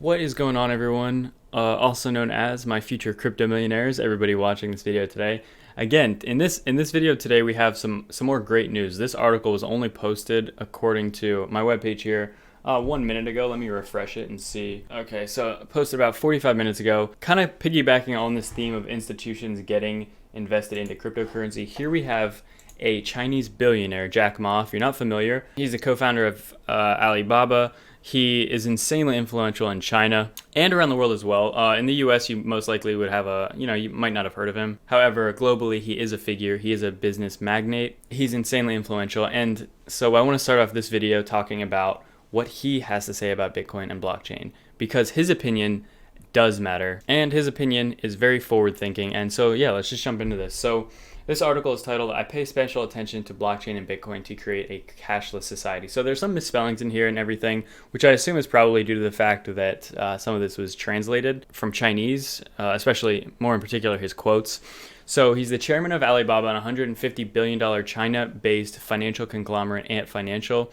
What is going on, everyone? Also known as my future crypto millionaires, everybody watching this video today. Again, in this video today, we have some more great news. This article was only posted according to my webpage here 1 minute ago. Let me refresh it and see. Okay, so posted about 45 minutes ago, kind of piggybacking on this theme of institutions getting invested into cryptocurrency. Here we have a Chinese billionaire, Jack Ma. If you're not familiar, he's the co-founder of Alibaba. He is insanely influential in China and around the world as well. In the US, you most likely would have you might not have heard of him. However, globally, he is a figure. He is a business magnate. He's insanely influential. And so I want to start off this video talking about what he has to say about Bitcoin and blockchain, because his opinion does matter. And his opinion is very forward thinking. And so, yeah, let's just jump into this. So this article is titled, "I Pay Special Attention to Blockchain and Bitcoin to Create a Cashless Society." So there's some misspellings in here and everything, which I assume is probably due to the fact that some of this was translated from Chinese, especially more in particular his quotes. So he's the chairman of Alibaba, an $150 billion China-based financial conglomerate, Ant Financial.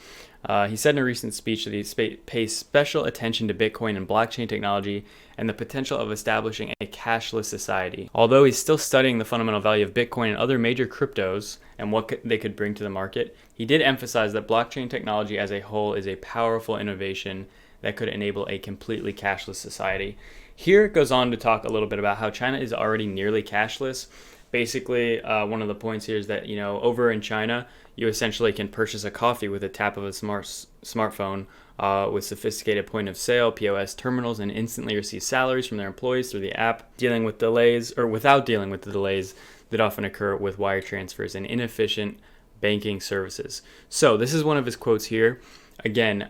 He said in a recent speech that he pays special attention to Bitcoin and blockchain technology and the potential of establishing a cashless society. Although he's still studying the fundamental value of Bitcoin and other major cryptos and what they could bring to the market, he did emphasize that blockchain technology as a whole is a powerful innovation that could enable a completely cashless society. Here it goes on to talk a little bit about how China is already nearly cashless. Basically, one of the points here is that, over in China, you essentially can purchase a coffee with a tap of a smartphone with sophisticated point of sale, POS terminals, and instantly receive salaries from their employees through the app, without dealing with the delays that often occur with wire transfers and inefficient banking services. So this is one of his quotes here. Again,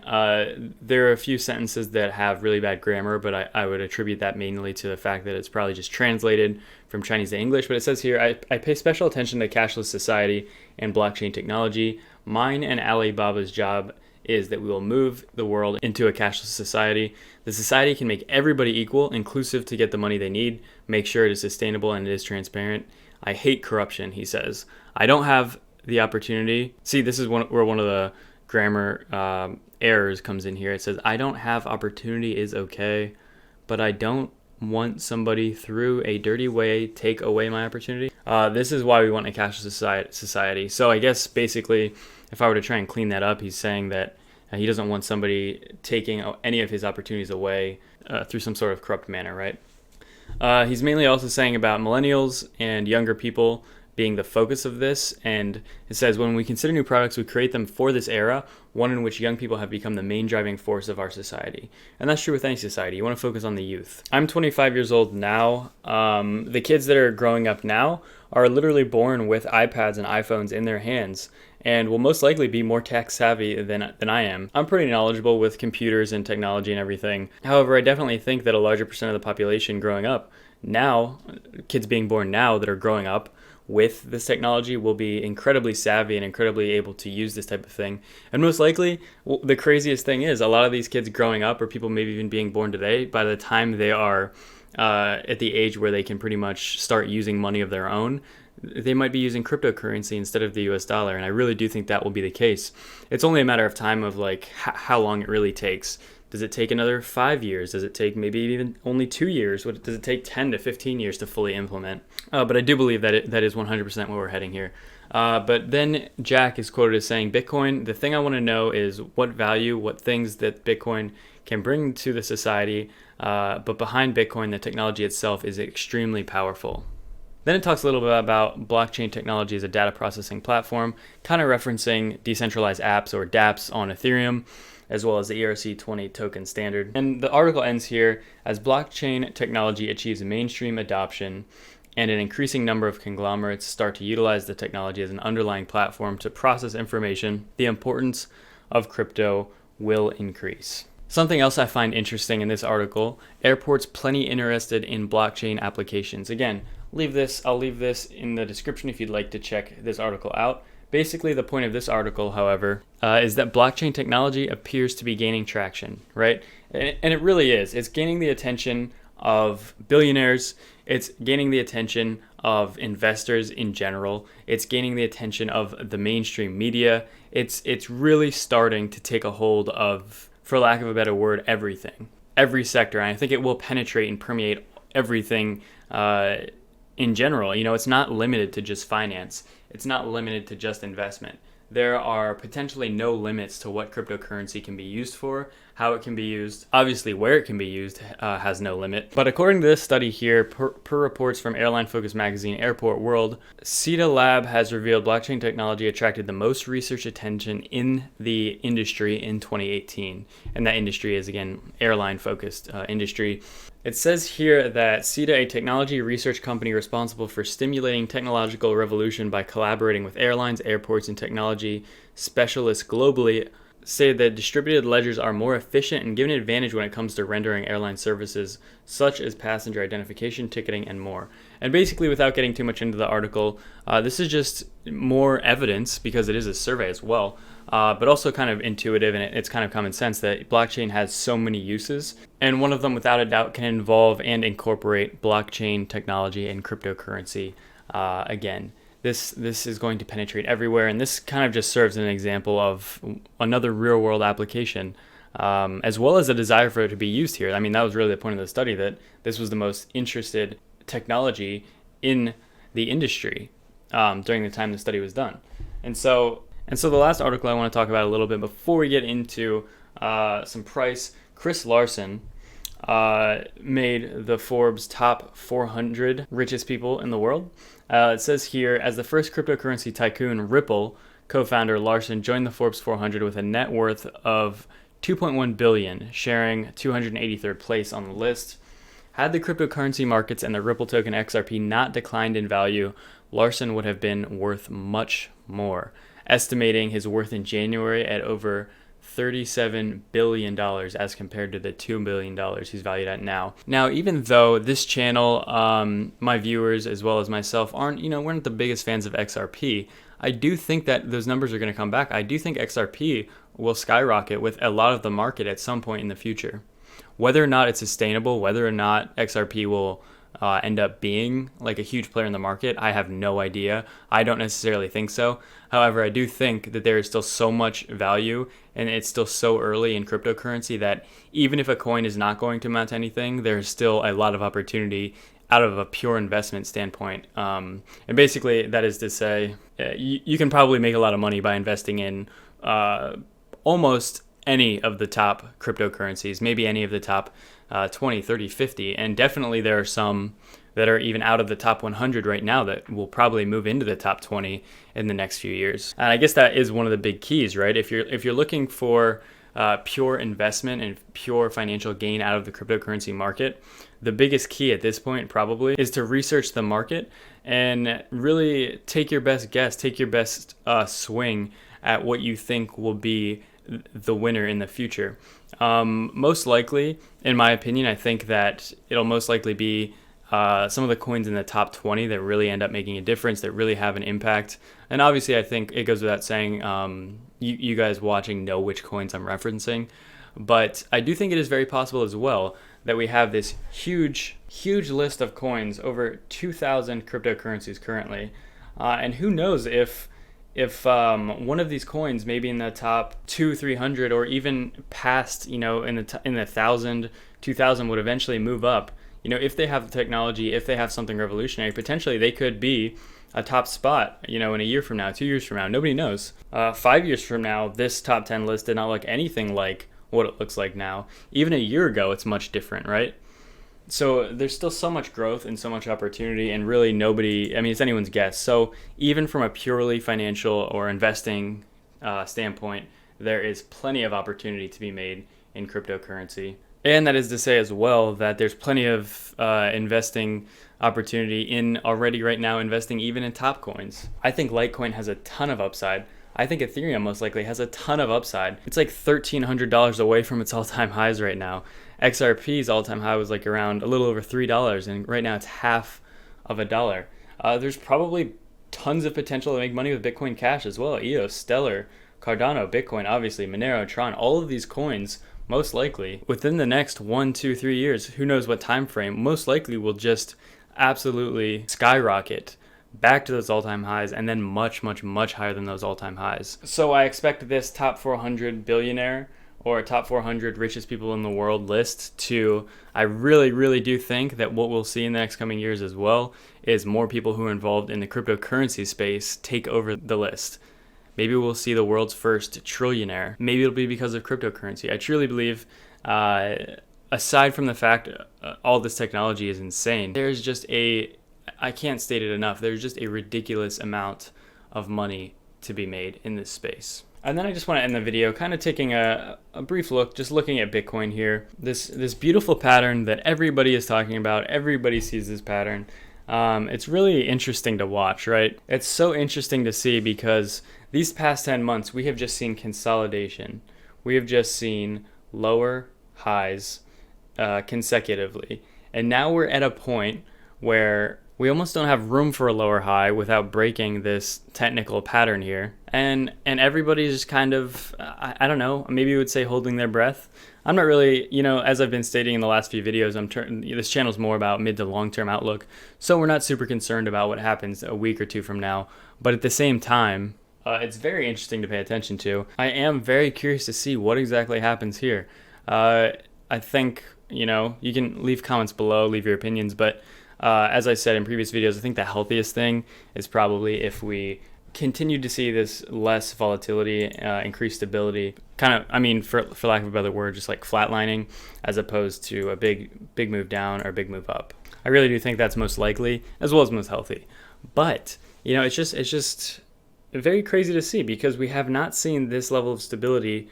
there are a few sentences that have really bad grammar, but I would attribute that mainly to the fact that it's probably just translated from Chinese to English. But it says here, I pay special attention to cashless society and blockchain technology. Mine and Alibaba's job is that we will move the world into a cashless society. The society can make everybody equal, inclusive to get the money they need, make sure it is sustainable and it is transparent. I hate corruption, he says. I don't have the opportunity. See, this is where one of the grammar errors comes in here. It says, I don't have opportunity is okay, but I don't want somebody through a dirty way take away my opportunity. This is why we want a cashless society. So I guess basically, if I were to try and clean that up, he's saying that he doesn't want somebody taking any of his opportunities away through some sort of corrupt manner, right? He's mainly also saying about millennials and younger people being the focus of this, and it says, when we consider new products, we create them for this era, one in which young people have become the main driving force of our society. And that's true with any society. You want to focus on the youth. I'm 25 years old now. The kids that are growing up now are literally born with iPads and iPhones in their hands and will most likely be more tech savvy than I am. I'm pretty knowledgeable with computers and technology and everything. However, I definitely think that a larger percent of the population growing up now, kids being born now that are growing up with this technology, will be incredibly savvy and incredibly able to use this type of thing. And most likely, the craziest thing is a lot of these kids growing up, or people maybe even being born today, by the time they are at the age where they can pretty much start using money of their own, they might be using cryptocurrency instead of the US dollar. And I really do think that will be the case. It's only a matter of time of how long it really takes. Does it take another 5 years? Does it take maybe even only 2 years? Does it take 10 to 15 years to fully implement? But I do believe that that is 100% where we're heading here. But then Jack is quoted as saying, Bitcoin, the thing I want to know is what value, what things that Bitcoin can bring to the society. But behind Bitcoin, the technology itself is extremely powerful. Then it talks a little bit about blockchain technology as a data processing platform, kind of referencing decentralized apps or dApps on Ethereum, as well as the ERC-20 token standard. And the article ends here, as blockchain technology achieves mainstream adoption and an increasing number of conglomerates start to utilize the technology as an underlying platform to process information, the importance of crypto will increase. Something else I find interesting in this article, airports plenty interested in blockchain applications. Again, I'll leave this in the description if you'd like to check this article out. Basically, the point of this article, however, is that blockchain technology appears to be gaining traction, right? And it really is. It's gaining the attention of billionaires. It's gaining the attention of investors in general. It's gaining the attention of the mainstream media. It's really starting to take a hold of, for lack of a better word, everything. every sector, and I think it will penetrate and permeate everything in general. You know, it's not limited to just finance. It's not limited to just investment. There are potentially no limits to what cryptocurrency can be used for, how it can be used. Obviously, where it can be used has no limit. But according to this study here, per reports from airline-focused magazine Airport World, SETA Lab has revealed blockchain technology attracted the most research attention in the industry in 2018. And that industry is, again, airline-focused industry. It says here that SETA, a technology research company responsible for stimulating technological revolution by collaborating with airlines, airports, and technology specialists globally, say that distributed ledgers are more efficient and give an advantage when it comes to rendering airline services such as passenger identification, ticketing, and more. And basically, without getting too much into the article, this is just more evidence, because it is a survey as well, but also kind of intuitive, and it's kind of common sense that blockchain has so many uses. And one of them, without a doubt, can involve and incorporate blockchain technology and cryptocurrency. Again, this is going to penetrate everywhere, and this kind of just serves as an example of another real-world application, as well as a desire for it to be used here. I mean, that was really the point of the study, that this was the most interested technology in the industry during the time the study was done. And so the last article I want to talk about a little bit before we get into some price, Chris Larsen made the Forbes top 400 richest people in the world. It says here, as the first cryptocurrency tycoon, Ripple co-founder Larsen joined the Forbes 400 with a net worth of $2.1 billion, sharing 283rd place on the list. Had the cryptocurrency markets and the Ripple token XRP not declined in value, Larsen would have been worth much more, estimating his worth in January at over $37 billion as compared to the $2 billion he's valued at now. Now, even though this channel, my viewers as well as myself we're not the biggest fans of XRP, I do think that those numbers are going to come back. I do think XRP will skyrocket with a lot of the market at some point in the future. Whether or not it's sustainable, whether or not XRP will end up being like a huge player in the market, I have no idea. I don't necessarily think so. However, I do think that there is still so much value, and it's still so early in cryptocurrency that even if a coin is not going to amount to anything, there's still a lot of opportunity out of a pure investment standpoint. And basically, that is to say, you can probably make a lot of money by investing in almost any of the top cryptocurrencies, maybe any of the top 20, 30, 50, and definitely there are some that are even out of the top 100 right now that will probably move into the top 20 in the next few years. And I guess that is one of the big keys, right? If you're looking for pure investment and pure financial gain out of the cryptocurrency market, the biggest key at this point probably is to research the market and really take your best guess, take your best swing at what you think will be the winner in the future. Most likely, in my opinion, I think that it'll most likely be some of the coins in the top 20 that really end up making a difference, that really have an impact. And obviously, I think it goes without saying, you guys watching know which coins I'm referencing. But I do think it is very possible as well that we have this huge list of coins, over 2,000 cryptocurrencies currently. And who knows if one of these coins, maybe in the top 200-300, or even past, in the 1,000, 2,000, would eventually move up. If they have the technology, if they have something revolutionary, potentially they could be a top spot, in a year from now, 2 years from now. Nobody knows. 5 years from now, this top 10 list did not look anything like what it looks like now. Even a year ago, it's much different, right? So there's still so much growth and so much opportunity, and really it's anyone's guess. So even from a purely financial or investing standpoint, there is plenty of opportunity to be made in cryptocurrency. And that is to say as well that there's plenty of investing opportunity in already right now, investing even in top coins. I think Litecoin has a ton of upside. I think Ethereum most likely has a ton of upside. It's like $1,300 away from its all-time highs right now. XRP's all-time high was like around a little over $3, and right now it's half of a dollar. There's probably tons of potential to make money with Bitcoin Cash as well. EOS, Stellar, Cardano, Bitcoin, obviously, Monero, Tron, all of these coins, most likely, within the next 1, 2, 3 years, who knows what time frame, most likely will just absolutely skyrocket back to those all-time highs, and then much, much, much higher than those all-time highs. So I expect this top 400 billionaire or a top 400 richest people in the world list to I really do think that what we'll see in the next coming years as well is more people who are involved in the cryptocurrency space take over the list. Maybe we'll see the world's first trillionaire. Maybe it'll be because of cryptocurrency. I truly believe, aside from the fact all this technology is insane, there's just I can't state it enough, there's just a ridiculous amount of money to be made in this space. And then I just want to end the video kind of taking a brief look, just looking at Bitcoin here. This beautiful pattern that everybody is talking about. Everybody sees this pattern. It's really interesting to watch, right? It's so interesting to see because these past 10 months, we have just seen consolidation. We have just seen lower highs consecutively. And now we're at a point where we almost don't have room for a lower high without breaking this technical pattern here. And everybody's just kind of, I don't know, maybe you would say holding their breath. I'm not really, as I've been stating in the last few videos, this channel's more about mid to long-term outlook. So we're not super concerned about what happens a week or two from now. But at the same time, it's very interesting to pay attention to. I am very curious to see what exactly happens here. I think, you can leave comments below, leave your opinions, but as I said in previous videos, I think the healthiest thing is probably if we continue to see this less volatility, increased stability, kind of, for lack of a better word, just like flatlining, as opposed to a big move down or big move up. I really do think that's most likely, as well as most healthy. But, it's just very crazy to see because we have not seen this level of stability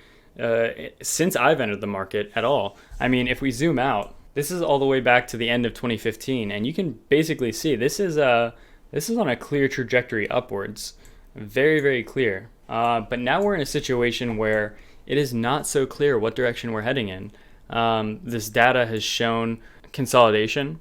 since I've entered the market at all. If we zoom out, this is all the way back to the end of 2015, and you can basically see this is on a clear trajectory upwards, very clear. But now we're in a situation where it is not so clear what direction we're heading in. This data has shown consolidation,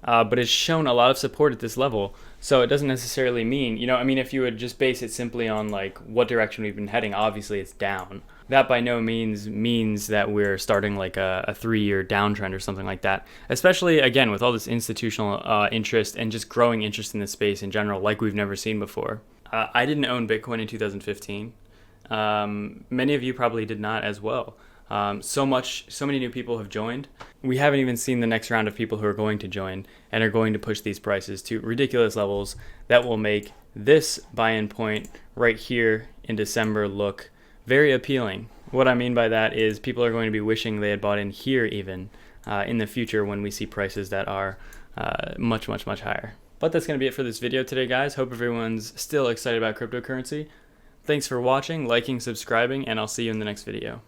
but it's shown a lot of support at this level. So it doesn't necessarily mean, if you would just base it simply on like what direction we've been heading, obviously it's down. That by no means that we're starting like a 3-year downtrend or something like that. Especially, again, with all this institutional interest and just growing interest in this space in general, like we've never seen before. I didn't own Bitcoin in 2015. Many of you probably did not as well. So many new people have joined. We haven't even seen the next round of people who are going to join and are going to push these prices to ridiculous levels that will make this buy-in point right here in December look very appealing. What I mean by that is people are going to be wishing they had bought in here even in the future when we see prices that are much higher. But that's going to be it for this video today, guys. Hope everyone's still excited about cryptocurrency. Thanks for watching, liking, subscribing, and I'll see you in the next video.